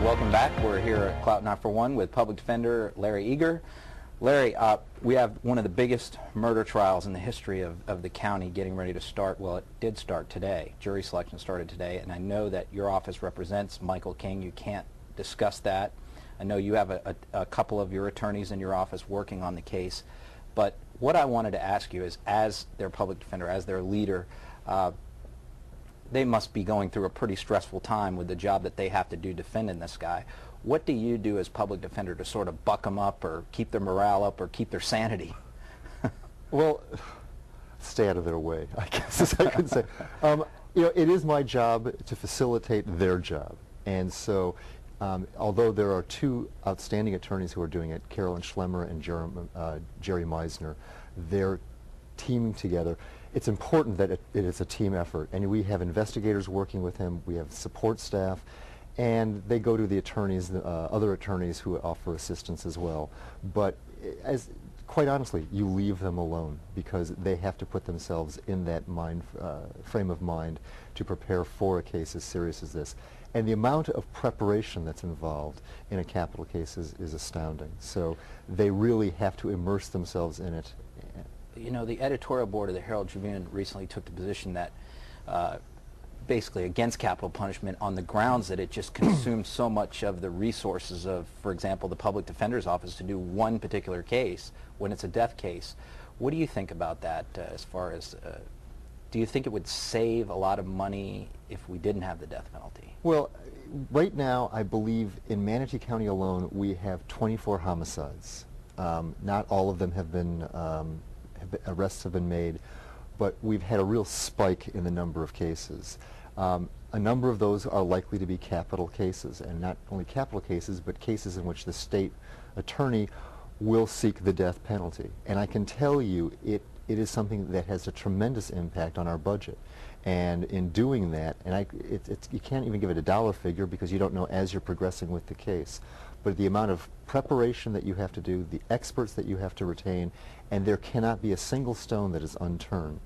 Welcome back. We're here at Clout Not For One with Public Defender Larry Eger. Larry, we have one of the biggest murder trials in the history of the county getting ready to start. Well, it did start today. Jury selection started today, and I know that your office represents Michael King. You can't discuss that. I know you have a couple of your attorneys in your office working on the case, but what I wanted to ask you is, as their public defender, as their leader, they must be going through a pretty stressful time with the job that they have to do defending this guy. What do you do as public defender to sort of buck them up or keep their morale up or keep their sanity? Well, stay out of their way, I guess, as I can say. You know, it is my job to facilitate their job. And so, although there are two outstanding attorneys who are doing it, Carolyn Schlemmer and Jerry Meisner, they're teaming together. It's important that it is a team effort, and we have investigators working with him, we have support staff, and they go to the attorneys, other attorneys who offer assistance as well. But quite honestly, you leave them alone because they have to put themselves in that frame of mind to prepare for a case as serious as this. And the amount of preparation that's involved in a capital case is astounding. So they really have to immerse themselves in it. You know, the editorial board of the Herald Tribune recently took the position that basically against capital punishment on the grounds that it just consumes so much of the resources of, for example, the public defender's office to do one particular case when it's a death case. What do you think about that as far as, do you think it would save a lot of money if we didn't have the death penalty? Well, right now, I believe in Manatee County alone, we have 24 homicides. Not all of them have been arrests have been made, but we've had a real spike in the number of cases. A number of those are likely to be capital cases, and not only capital cases, but cases in which the state attorney will seek the death penalty. And I can tell you, it is something that has a tremendous impact on our budget. And in doing that, and you can't even give it a dollar figure because you don't know as you're progressing with the case, but the amount of preparation that you have to do, the experts that you have to retain, and there cannot be a single stone that is unturned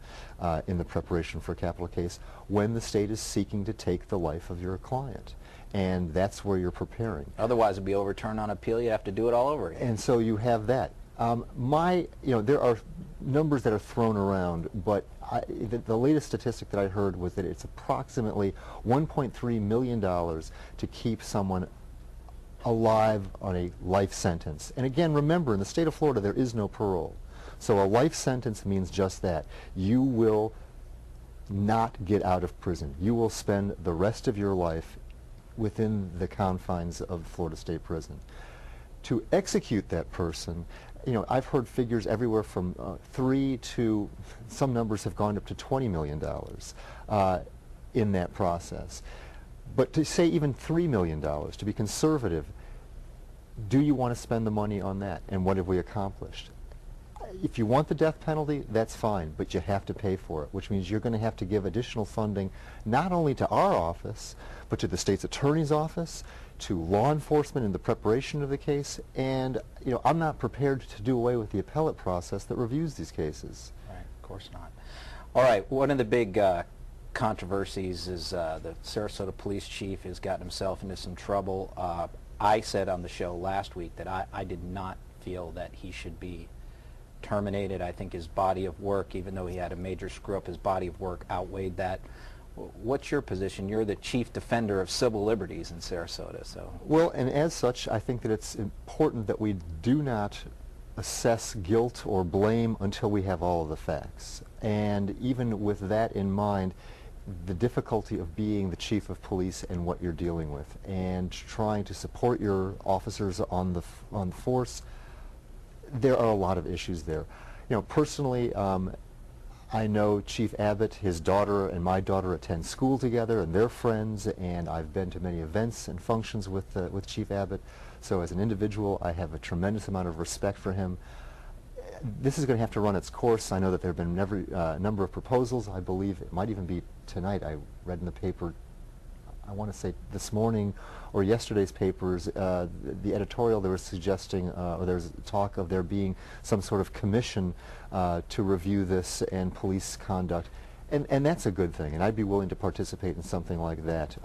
in the preparation for a capital case when the state is seeking to take the life of your client. And that's where you're preparing. Otherwise it'd be overturned on appeal. You have to do it all over again. And so you have that. You know, there are numbers that are thrown around, but the latest statistic that I heard was that it's approximately $1.3 million to keep someone alive on a life sentence. And again, remember, in the state of Florida, there is no parole. So a life sentence means just that. You will not get out of prison. You will spend the rest of your life within the confines of Florida State Prison. To execute that person, you know, I've heard figures everywhere from 3 to, some numbers have gone up to $20 million in that process. But to say even $3 million, to be conservative, do you want to spend the money on that? And what have we accomplished? If you want the death penalty, that's fine, but you have to pay for it, which means you're going to have to give additional funding not only to our office, but to the state's attorney's office, to law enforcement in the preparation of the case, and you know, I'm not prepared to do away with the appellate process that reviews these cases. Right, of course not. All right, one of the big controversies is the Sarasota police chief has gotten himself into some trouble. I said on the show last week that I did not feel that he should be terminated. I think his body of work, even though he had a major screw-up, his body of work outweighed that. What's your position? You're the chief defender of civil liberties in Sarasota. So. Well, and as such, I think that it's important that we do not assess guilt or blame until we have all of the facts. And even with that in mind, the difficulty of being the chief of police and what you're dealing with, and trying to support your officers on the force, there are a lot of issues there. You know, personally, I know Chief Abbott, his daughter and my daughter attend school together, and they're friends, and I've been to many events and functions with Chief Abbott. So as an individual, I have a tremendous amount of respect for him. This is going to have to run its course. I know that there have been a number of proposals. I believe it might even be tonight. I read in the paper, I want to say this morning or yesterday's papers, the editorial, they were suggesting, or there was talk of there being some sort of commission to review this and police conduct. And that's a good thing, and I'd be willing to participate in something like that.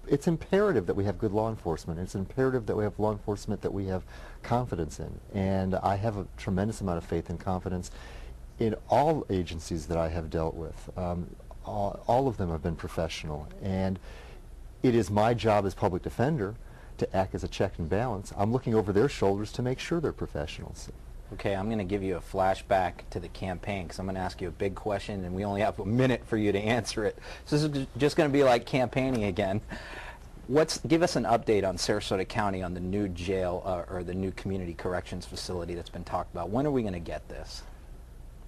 it's imperative that we have good law enforcement. It's imperative that we have law enforcement that we have confidence in. And I have a tremendous amount of faith and confidence in all agencies that I have dealt with. All of them have been professional. And it is my job as public defender to act as a check and balance. I'm looking over their shoulders to make sure they're professionals. Okay, I'm going to give you a flashback to the campaign because I'm going to ask you a big question and we only have a minute for you to answer it. So this is just going to be like campaigning again. Give us an update on Sarasota County on the new jail or the new community corrections facility that's been talked about. When are we going to get this?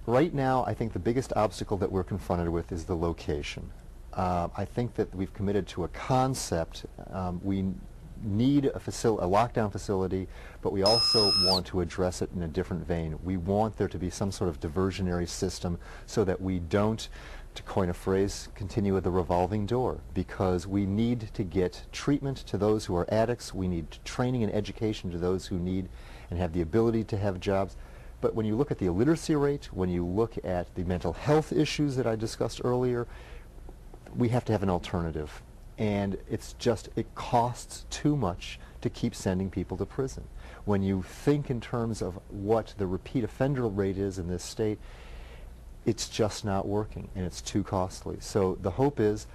Right now, I think the biggest obstacle that we're confronted with is the location. I think that we've committed to a concept. We need a lockdown facility, but we also want to address it in a different vein. We want there to be some sort of diversionary system so that we don't, to coin a phrase, continue with the revolving door, because we need to get treatment to those who are addicts. We need training and education to those who need and have the ability to have jobs. But when you look at the illiteracy rate, when you look at the mental health issues that I discussed earlier, we have to have an alternative. And it's just, it costs too much to keep sending people to prison. When you think in terms of what the repeat offender rate is in this state, it's just not working, and it's too costly. So the hope is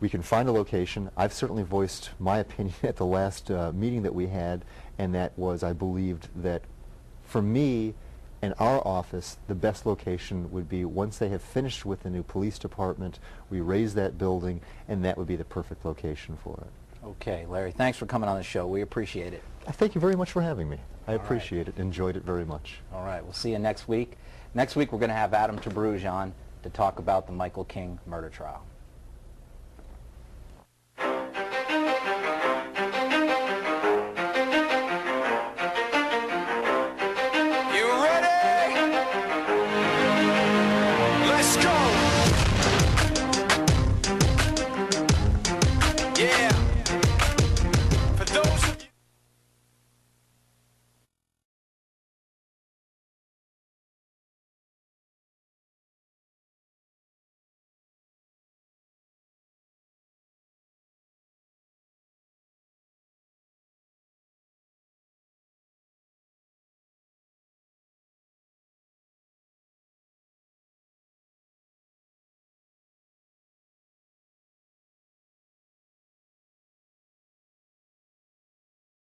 we can find a location. I've certainly voiced my opinion at the last meeting that we had, and that was I believed that for me, in our office, the best location would be once they have finished with the new police department, we raise that building, and that would be the perfect location for it. Okay, Larry, thanks for coming on the show. We appreciate it. Thank you very much for having me. I appreciate it. Enjoyed it very much. All right, we'll see you next week. Next week, we're going to have Adam Tabrouge on to talk about the Michael King murder trial.